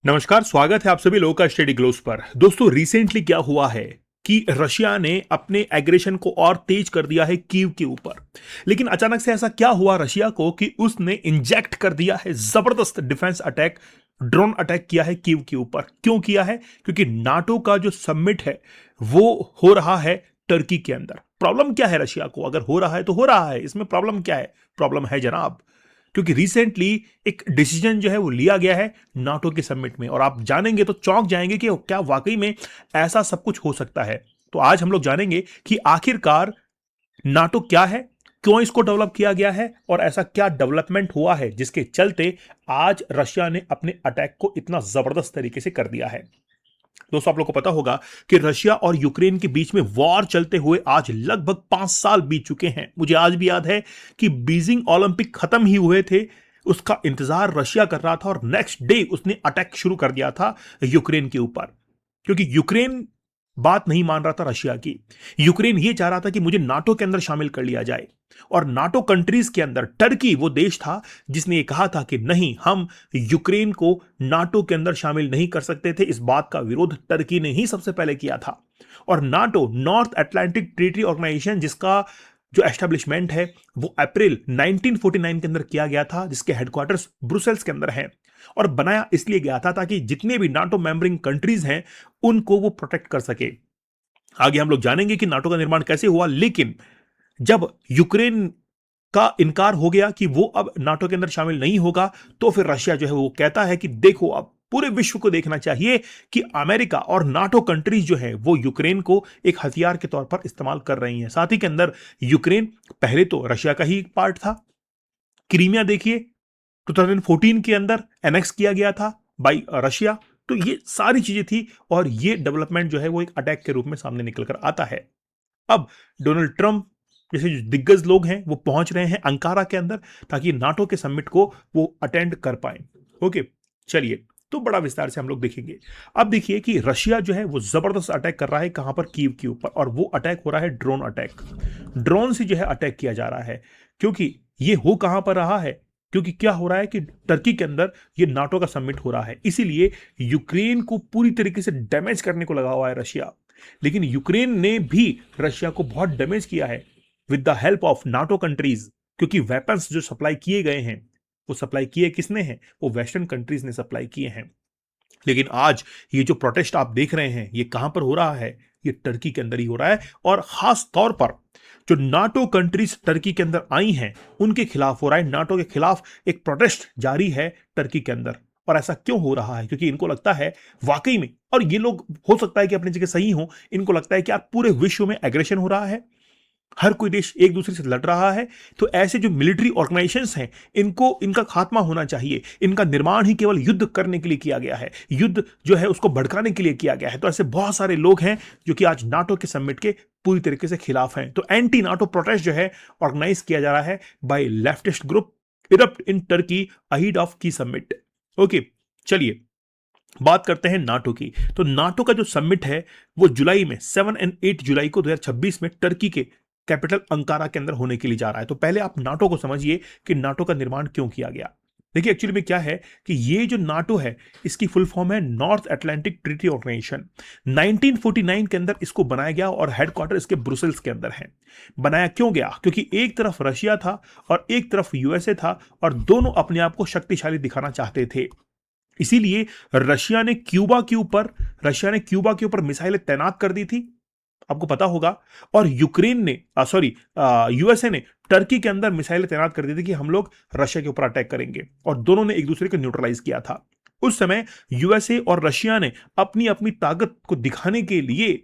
नमस्कार, स्वागत है आप सभी लोगों का स्टडी ग्लोस पर। दोस्तों, रिसेंटली क्या हुआ है कि रशिया ने अपने एग्रेशन को और तेज कर दिया है कीव के ऊपर। लेकिन अचानक से ऐसा क्या हुआ रशिया को कि उसने इंजेक्ट कर दिया है जबरदस्त डिफेंस अटैक, ड्रोन अटैक किया है कीव के ऊपर। क्यों किया है? क्योंकि नाटो का जो समिट है वो हो रहा है टर्की के अंदर। प्रॉब्लम क्या है रशिया को? अगर हो रहा है तो हो रहा है, इसमें प्रॉब्लम क्या है? प्रॉब्लम है जनाब, क्योंकि रिसेंटली एक डिसीजन जो है वो लिया गया है नाटो के समिट में, और आप जानेंगे तो चौंक जाएंगे कि क्या वाकई में ऐसा सब कुछ हो सकता है। तो आज हम लोग जानेंगे कि आखिरकार नाटो क्या है, क्यों इसको डेवलप किया गया है, और ऐसा क्या डेवलपमेंट हुआ है जिसके चलते आज रशिया ने अपने अटैक को इतना जबरदस्त तरीके से कर दिया है। दोस्तों, आप लोग को पता होगा कि रशिया और यूक्रेन के बीच में वॉर चलते हुए आज लगभग 5 साल बीत चुके हैं। मुझे आज भी याद है कि बीजिंग ओलंपिक खत्म ही हुए थे, उसका इंतजार रशिया कर रहा था और नेक्स्ट डे उसने अटैक शुरू कर दिया था यूक्रेन के ऊपर। क्योंकि यूक्रेन बात नहीं मान रहा था रशिया की। यूक्रेन ये चाह रहा था कि मुझे नाटो के अंदर शामिल कर लिया जाए, और नाटो कंट्रीज के अंदर टर्की वो देश था जिसने ये कहा था कि नहीं, हम यूक्रेन को नाटो के अंदर शामिल नहीं कर सकते थे। इस बात का विरोध टर्की ने ही सबसे पहले किया था। और NATO, North Atlantic Treaty Organization, जिसका जो एस्टेब्लिशमेंट है वो अप्रैल 1949 के अंदर किया गया था, जिसके हेडक्वार्टर्स ब्रुसेल्स के अंदर हैं। और बनाया इसलिए गया था ताकि जितने भी नाटो मेंबरिंग कंट्रीज हैं उनको वो प्रोटेक्ट कर सके। आगे हम लोग जानेंगे कि नाटो का निर्माण कैसे हुआ, लेकिन जब यूक्रेन का इनकार हो गया कि वो अब नाटो के अंदर शामिल नहीं होगा, तो फिर रशिया जो है वो कहता है कि देखो, अब पूरे विश्व को देखना चाहिए कि अमेरिका और नाटो कंट्रीज जो है वो यूक्रेन को एक हथियार के तौर पर इस्तेमाल कर रही हैं। साथ ही के अंदर यूक्रेन पहले तो रशिया का ही पार्ट था। क्रीमिया देखिए, 2014 के अंदर एनेक्स किया गया था बाय रशिया। तो ये सारी चीजें थी, और ये डेवलपमेंट जो है वो एक अटैक के रूप में सामने निकल कर आता है। अब डोनाल्ड ट्रंप जैसे जो दिग्गज लोग हैं वो पहुंच रहे हैं अंकारा के अंदर, ताकि नाटो के समिट को वो अटेंड कर पाए। ओके, चलिए, तो बड़ा विस्तार से हम लोग देखेंगे। अब देखिए कि रशिया जो है वो जबरदस्त अटैक कर रहा है कहां पर? कीव के ऊपर। और वो अटैक हो रहा है ड्रोन अटैक। ड्रोन से जो है अटैक किया जा रहा है। क्योंकि ये हो कहां पर रहा है? क्योंकि क्या हो रहा है कि टर्की के अंदर ये नाटो का समिट हो रहा है, इसीलिए यूक्रेन को पूरी तरीके से डैमेज करने को लगा हुआ है रशिया। लेकिन यूक्रेन ने भी रशिया को बहुत डैमेज किया है with the help of NATO countries. क्योंकि वेपन्स जो सप्लाई किए गए हैं वो सप्लाई किए किसने हैं? वो वेस्टर्न कंट्रीज ने सप्लाई किए हैं। लेकिन आज ये जो प्रोटेस्ट आप देख रहे हैं ये कहां पर हो रहा है? ये टर्की के अंदर ही हो रहा है, और खास तौर पर जो नाटो कंट्रीज टर्की के अंदर आई हैं उनके खिलाफ हो रहा है। नाटो के खिलाफ एक प्रोटेस्ट जारी है टर्की के अंदर। और ऐसा क्यों हो रहा है? क्योंकि इनको लगता है वाकई में, और ये लोग हो सकता है कि अपनी जगह सही हो, इनको लगता है कि यार पूरे विश्व में एग्रेशन हो रहा है, हर कोई देश एक दूसरे से लड़ रहा है, तो ऐसे जो मिलिट्री ऑर्गेनाइजेशंस हैं इनको, इनका खात्मा होना चाहिए। इनका निर्माण ही केवल युद्ध करने के लिए किया गया है, युद्ध जो है उसको भड़काने के लिए किया गया है। तो ऐसे बहुत सारे लोग हैं जो कि आज नाटो के समिट के पूरी तरीके से खिलाफ हैं। तो एंटी नाटो प्रोटेस्ट जो है ऑर्गेनाइज किया जा रहा है by leftist group erupt in Turkey ahead of की समिट। ओके, चलिए बात करते हैं नाटो की। तो नाटो का जो समिट है वो जुलाई में 7 और 8 जुलाई को 2026 में टर्की के कैपिटल अंकारा के अंदर होने के लिए जा रहा है। तो पहले आप नाटो को समझिए कि नाटो का निर्माण क्यों किया गया। देखिए, एक्चुअली में क्या है कि ये जो नाटो है इसकी फुल फॉर्म है नॉर्थ अटलांटिक ट्रीटी ऑर्गेनाइजेशन। 1949 के अंदर इसको बनाया गया, और हेडक्वार्टर इसके ब्रुसेल्स के अंदर है। बनाया क्यों गया? क्योंकि एक तरफ रशिया था और एक तरफ यूएसए था, और दोनों अपने आप को शक्तिशाली दिखाना चाहते थे। इसीलिए रशिया ने क्यूबा के ऊपर मिसाइलें तैनात कर दी थी, आपको पता होगा। और यूक्रेन ने सॉरी यूएसए ने टर्की के अंदर मिसाइलें तैनात कर दी थी कि हम लोग रशिया के ऊपर अटैक करेंगे, और दोनों ने एक दूसरे को न्यूट्रलाइज किया था। उस समय यूएसए और रशिया ने अपनी अपनी ताकत को दिखाने के लिए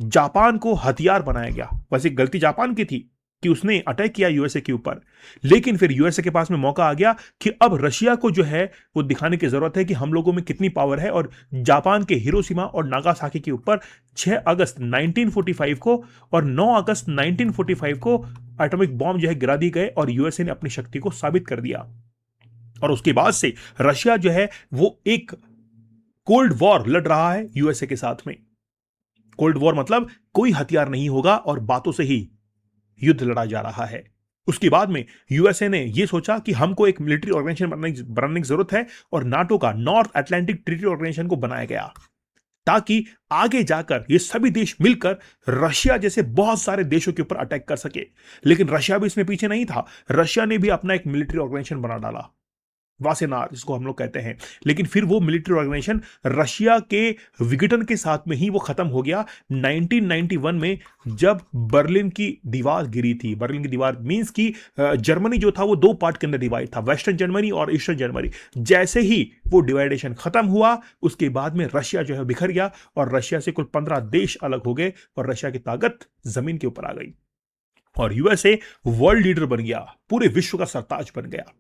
जापान को हथियार बनाया गया। वैसे गलती जापान की थी कि उसने अटैक किया यूएसए के ऊपर, लेकिन फिर यूएसए के पास में मौका आ गया कि अब रशिया को जो है वो दिखाने की जरूरत है कि हम लोगों में कितनी पावर है। और जापान के हिरोशिमा और नागासाकी के ऊपर 6 अगस्त 1945 को और 9 अगस्त 1945 को एटॉमिक बॉम्ब जो है गिरा दी गए, और यूएसए ने अपनी शक्ति को साबित कर दिया। और उसके बाद से रशिया जो है वो एक कोल्ड वॉर लड़ रहा है यूएसए के साथ में। कोल्ड वॉर मतलब कोई हथियार नहीं होगा और बातों से ही युद्ध लड़ा जा रहा है। उसके बाद में यूएसए ने यह सोचा कि हमको एक मिलिट्री ऑर्गेनाइजेशन बनाने की जरूरत है और नाटो का नॉर्थ अटलांटिक ट्रीटी ऑर्गेनाइजेशन को बनाया गया ताकि आगे जाकर ये सभी देश मिलकर रशिया जैसे बहुत सारे देशों के ऊपर अटैक कर सके। लेकिन रशिया भी इसमें पीछे नहीं था, रशिया ने भी अपना एक मिलिट्री ऑर्गेनाइजेशन बना डाला, वासेनार जिसको हम लोग कहते हैं। लेकिन फिर वो मिलिट्री ऑर्गेनाइजेशन रशिया के विघटन के साथ में ही वो खत्म हो गया 1991 में, जब बर्लिन की दीवार गिरी थी। बर्लिन की दीवार मींस की जर्मनी जो था वो दो पार्ट के अंदर डिवाइड था, वेस्टर्न जर्मनी और ईस्टर्न जर्मनी। जैसे ही वो डिवाइडेशन खत्म हुआ उसके बाद में रशिया जो है बिखर गया और रशिया से कुल 15 देश अलग हो गए और रशिया की ताकत जमीन के ऊपर आ गई और यूएसए वर्ल्ड लीडर बन गया, पूरे विश्व का सरताज बन गया।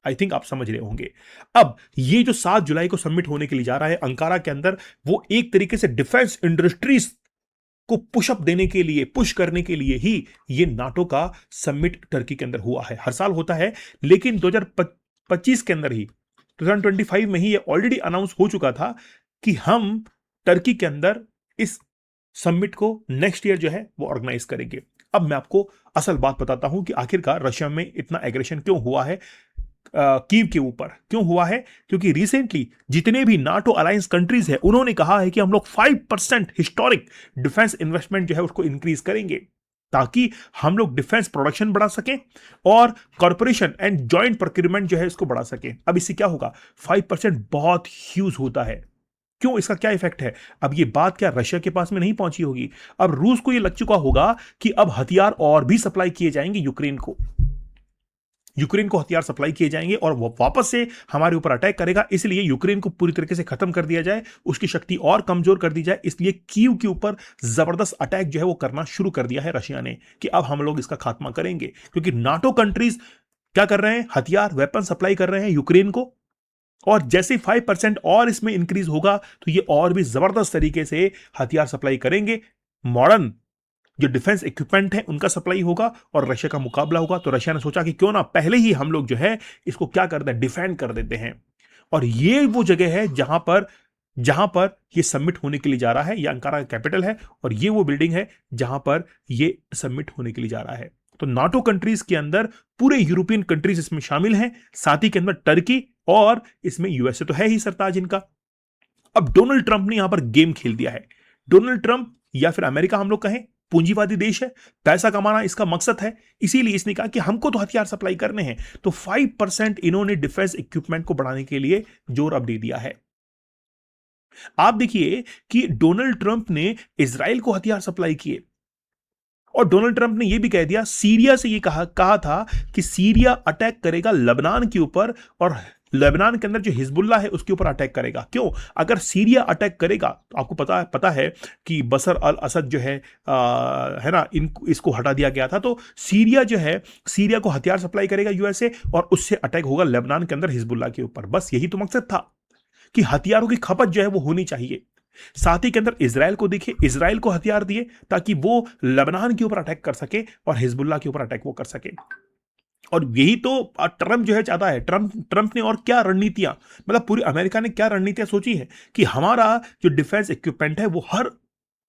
आई थिंक आप समझ रहे होंगे। अब ये जो 7 जुलाई को सबमिट होने के लिए जा रहा है अंकारा के अंदर, वो एक तरीके से डिफेंस इंडस्ट्रीज को पुशअप देने के लिए, पुश करने के लिए ही ये नाटो का सबमिट टर्की के अंदर हुआ है। हर साल होता है लेकिन 2025 के अंदर ही, 2025 में ही ये ऑलरेडी अनाउंस हो चुका था कि हम टर्की के अंदर इस सबमिट को नेक्स्ट ईयर जो है वो ऑर्गेनाइज करेंगे। अब मैं आपको असल बात बताता हूं कि आखिरकार रशिया में इतना एग्रेशन क्यों हुआ है, कीव के ऊपर क्यों हुआ है। क्योंकि रिसेंटली जितने भी नाटो अलायंस कंट्रीज है उन्होंने कहा है कि हम लोग 5% हिस्टोरिक डिफेंस इन्वेस्टमेंट जो है उसको इंक्रीज करेंगे ताकि हम लोग डिफेंस प्रोडक्शन बढ़ा सकें और कॉर्पोरेशन एंड जॉइंट प्रोक्योरमेंट जो है इसको बढ़ा सकें। अब इससे क्या होगा, 5% बहुत ह्यूज होता है। क्यों, इसका क्या इफेक्ट है? अब ये बात क्या रशिया के पास में नहीं पहुंची होगी? अब रूस को ये लग चुका होगा कि अब हथियार और भी सप्लाई किए जाएंगे यूक्रेन को, यूक्रेन को हथियार सप्लाई किए जाएंगे और वो वापस से हमारे ऊपर अटैक करेगा। इसलिए यूक्रेन को पूरी तरीके से खत्म कर दिया जाए, उसकी शक्ति और कमजोर कर दी जाए। इसलिए कीव के ऊपर जबरदस्त अटैक जो है वो करना शुरू कर दिया है रशिया ने कि अब हम लोग इसका खात्मा करेंगे। क्योंकि नाटो कंट्रीज क्या कर रहे हैं, हथियार वेपन सप्लाई कर रहे हैं यूक्रेन को, और जैसे 5% और इसमें इंक्रीज होगा तो ये और भी जबरदस्त तरीके से हथियार सप्लाई करेंगे। मॉडर्न जो डिफेंस इक्विपमेंट है उनका सप्लाई होगा और रशिया का मुकाबला होगा। तो रशिया ने सोचा कि क्यों ना पहले ही हम लोग जो है इसको क्या कर दें, डिफेंड कर देते हैं। और ये वो जगह है जहां पर ये सबमिट होने के लिए जा रहा है। ये अंकारा का कैपिटल है और ये वो बिल्डिंग है जहां पर ये सबमिट होने के लिए जा रहा है। तो नाटो कंट्रीज के अंदर पूरे यूरोपियन कंट्रीज इसमें शामिल हैं, साथ ही के अंदर टर्की और इसमें यूएसए तो है ही सरताज इनका। अब डोनाल्ड ट्रंप ने यहां पर गेम खेल दिया है। डोनाल्ड ट्रंप या फिर अमेरिका हम लोग कहें, पूंजीवादी देश है, पैसा कमाना इसका मकसद है, इसीलिए इसने कहा कि हमको तो हथियार सप्लाई करने हैं। तो 5% इन्होंने डिफेंस इक्विपमेंट को बढ़ाने के लिए जोर अब दे दिया है। आप देखिए कि डोनाल्ड ट्रंप ने इजराइल को हथियार सप्लाई किए और डोनाल्ड ट्रंप ने यह भी कह दिया, सीरिया से यह कहा था कि सीरिया अटैक करेगा लेबनान के ऊपर और लेबनान के अंदर जो हिजबुल्लाह है उसके ऊपर अटैक करेगा। क्यों, अगर सीरिया अटैक करेगा तो आपको पता है कि बशर अल असद जो है ना, इसको हटा दिया गया था। तो सीरिया जो है, सीरिया को हथियार सप्लाई करेगा यूएसए और उससे अटैक होगा लेबनान के अंदर हिजबुल्लाह के ऊपर। बस यही तो मकसद था कि हथियारों की खपत जो है वो होनी चाहिए। साथ ही के अंदर इजराइल को देखिए, इजराइल को हथियार दिए ताकि वो लेबनान के ऊपर अटैक कर सके और हिजबुल्लाह के ऊपर अटैक वो कर सके। और यही तो ट्रंप जो है चाहता है। ट्रंप ने और क्या रणनीतियां, मतलब पूरी अमेरिका ने क्या रणनीतियां सोची है कि हमारा जो डिफेंस इक्विपमेंट है वो हर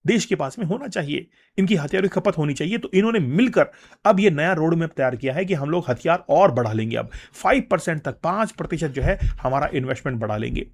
देश के पास में होना चाहिए, इनकी हथियारों की खपत होनी चाहिए। तो इन्होंने मिलकर अब ये नया रोड मैप तैयार किया है कि हम लोग हथियार और बढ़ा लेंगे। अब 5% तक, 5% जो है हमारा इन्वेस्टमेंट बढ़ा लेंगे।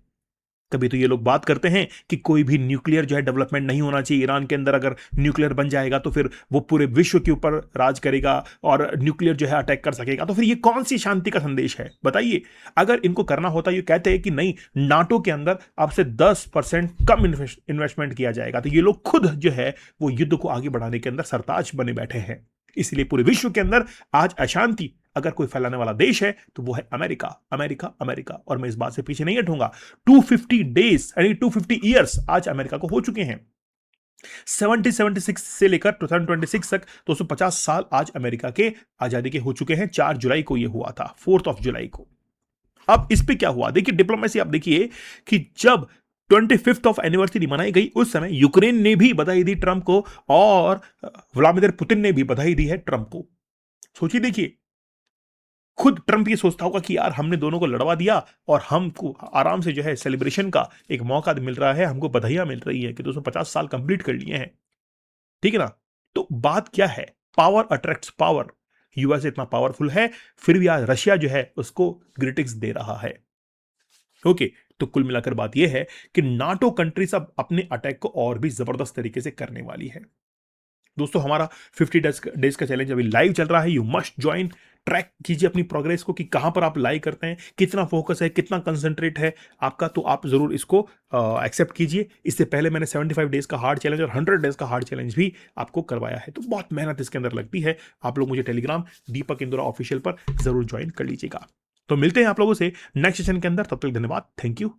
कभी तो ये लोग बात करते हैं कि कोई भी न्यूक्लियर जो है डेवलपमेंट नहीं होना चाहिए ईरान के अंदर। अगर न्यूक्लियर बन जाएगा तो फिर वो पूरे विश्व के ऊपर राज करेगा और न्यूक्लियर जो है अटैक कर सकेगा। तो फिर ये कौन सी शांति का संदेश है बताइए? अगर इनको करना होता, ये कहते हैं कि नहीं, नाटो के अंदर आपसे 10% कम इन्वेस्टमेंट किया जाएगा, तो ये लोग खुद जो है वो युद्ध को आगे बढ़ाने के अंदर सरताज बने बैठे हैं। इसलिए पूरे विश्व के अंदर आज अशांति अगर कोई फैलाने वाला देश है तो वो है अमेरिका, अमेरिका, अमेरिका। और मैं इस बात से पीछे नहीं हटूंगा। 250 डेज यानी 250 ईयर्स आज अमेरिका को हो चुके हैं। 76 से लेकर 2026 तक 250 साल आज अमेरिका के आजादी के हो चुके हैं। 4 जुलाई को यह हुआ था, 4 जुलाई को। अब इस पे क्या हुआ देखिए, डिप्लोमेसी। आप देखिए कि जब 25th एनिवर्सरी मनाई गई उस समय यूक्रेन ने भी बधाई दी ट्रंप को और व्लादिमीर पुतिन ने भी बधाई दी है ट्रंप को। सोचिए, देखिए, खुद ट्रंप ये सोचता होगा कि यार हमने दोनों को लड़वा दिया और हमको आराम से जो है सेलिब्रेशन का एक मौका मिल रहा है, हमको बधाइयां मिल रही है कि 250 साल कंप्लीट कर लिए हैं। ठीक है ना? तो बात क्या है, पावर अट्रैक्ट्स पावर। यूएस इतना पावरफुल है, फिर भी आज रशिया जो है उसको ग्रिटिक्स दे रहा है। ओके, तो कुल मिलाकर बात यह है कि नाटो कंट्रीज अब अपने अटैक को और भी जबरदस्त तरीके से करने वाली है। दोस्तों, हमारा 50 डेज का चैलेंज अभी लाइव चल रहा है। You must join. ट्रैक कीजिए अपनी प्रोग्रेस को कि कहां पर आप लाइव करते हैं, कितना फोकस है, कितना कंसंट्रेट है आपका, तो आप जरूर इसको एक्सेप्ट कीजिए। इससे पहले मैंने 75 डेज का हार्ड चैलेंज और 100 डेज का हार्ड चैलेंज भी आपको करवाया है, तो बहुत मेहनत इसके अंदर लगती है। आप लोग मुझे टेलीग्राम दीपक इंदुरा ऑफिशियल पर जरूर ज्वाइन कर लीजिएगा। तो मिलते हैं आप लोगों से नेक्स्ट सेशन के अंदर। तब तक धन्यवाद। Thank you.